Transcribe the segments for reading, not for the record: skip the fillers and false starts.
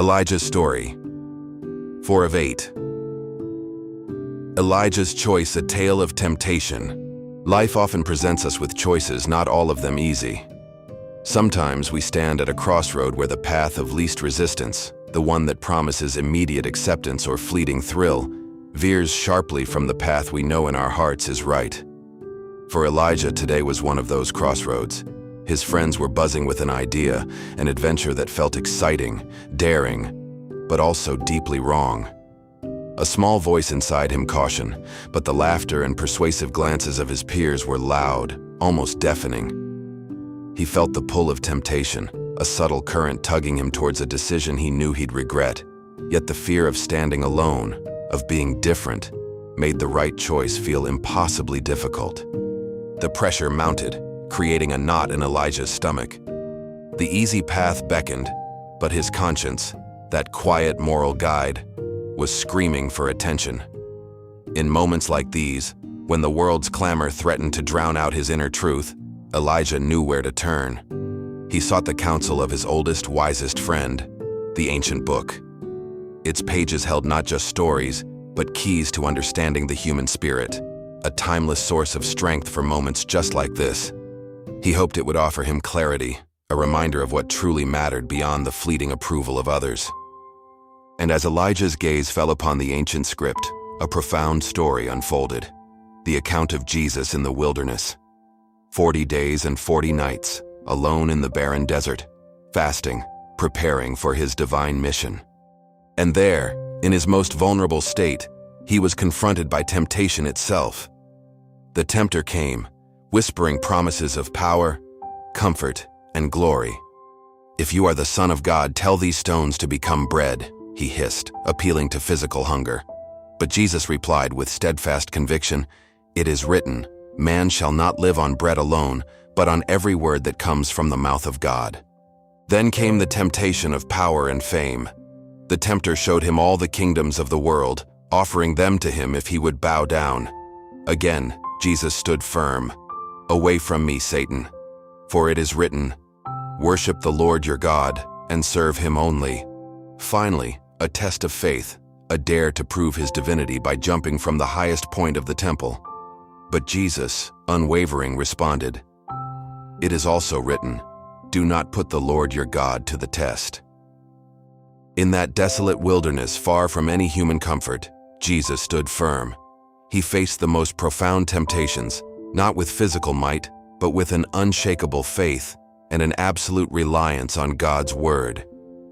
Elijah's story. 4 of 8. Elijah's choice, a tale of temptation. Life often presents us with choices, not all of them easy. Sometimes we stand at a crossroad where the path of least resistance, the one that promises immediate acceptance or fleeting thrill, veers sharply from the path we know in our hearts is right. For Elijah, today was one of those crossroads. His friends were buzzing with an idea, an adventure that felt exciting, daring, but also deeply wrong. A small voice inside him cautioned, but the laughter and persuasive glances of his peers were loud, almost deafening. He felt the pull of temptation, a subtle current tugging him towards a decision he knew he'd regret. Yet the fear of standing alone, of being different, made the right choice feel impossibly difficult. The pressure mounted, creating a knot in Elijah's stomach. The easy path beckoned, but his conscience, that quiet moral guide, was screaming for attention. In moments like these, when the world's clamor threatened to drown out his inner truth, Elijah knew where to turn. He sought the counsel of his oldest, wisest friend, the ancient book. Its pages held not just stories, but keys to understanding the human spirit, a timeless source of strength for moments just like this. He hoped it would offer him clarity, a reminder of what truly mattered beyond the fleeting approval of others. And as Elijah's gaze fell upon the ancient script, a profound story unfolded. The account of Jesus in the wilderness. 40 days and 40 nights, alone in the barren desert, fasting, preparing for his divine mission. And there, in his most vulnerable state, he was confronted by temptation itself. The tempter came, whispering promises of power, comfort, and glory. "If you are the Son of God, tell these stones to become bread," he hissed, appealing to physical hunger. But Jesus replied with steadfast conviction, "It is written, man shall not live on bread alone, but on every word that comes from the mouth of God." Then came the temptation of power and fame. The tempter showed him all the kingdoms of the world, offering them to him if he would bow down. Again, Jesus stood firm. "Away from me, Satan, for it is written, worship the Lord your God and serve him only." Finally, a test of faith, a dare to prove his divinity by jumping from the highest point of the temple. But Jesus, unwavering, responded, "It is also written, do not put the Lord your God to the test." In that desolate wilderness, far from any human comfort, Jesus stood firm. He faced the most profound temptations, not with physical might, but with an unshakable faith and an absolute reliance on God's word.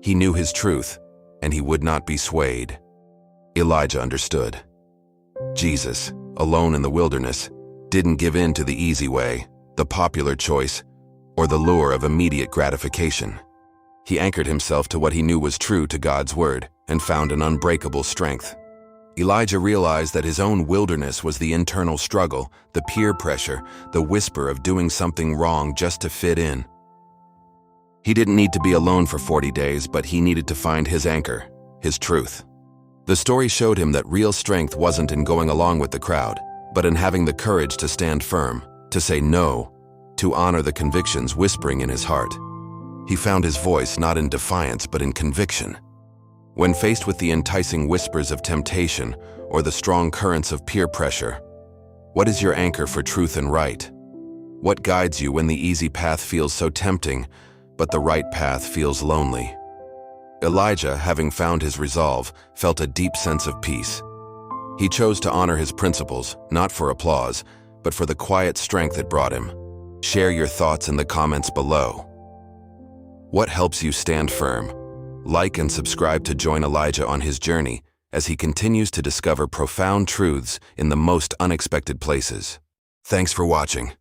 He knew his truth, and he would not be swayed. Elijah understood. Jesus, alone in the wilderness, didn't give in to the easy way, the popular choice, or the lure of immediate gratification. He anchored himself to what he knew was true to God's word and found an unbreakable strength. Elijah realized that his own wilderness was the internal struggle, the peer pressure, the whisper of doing something wrong just to fit in. He didn't need to be alone for 40 days, but he needed to find his anchor, his truth. The story showed him that real strength wasn't in going along with the crowd, but in having the courage to stand firm, to say no, to honor the convictions whispering in his heart. He found his voice not in defiance, but in conviction. When faced with the enticing whispers of temptation or the strong currents of peer pressure, what is your anchor for truth and right? What guides you when the easy path feels so tempting, but the right path feels lonely? Elijah, having found his resolve, felt a deep sense of peace. He chose to honor his principles, not for applause, but for the quiet strength it brought him. Share your thoughts in the comments below. What helps you stand firm? Like and subscribe to join Elijah on his journey as he continues to discover profound truths in the most unexpected places. Thanks for watching.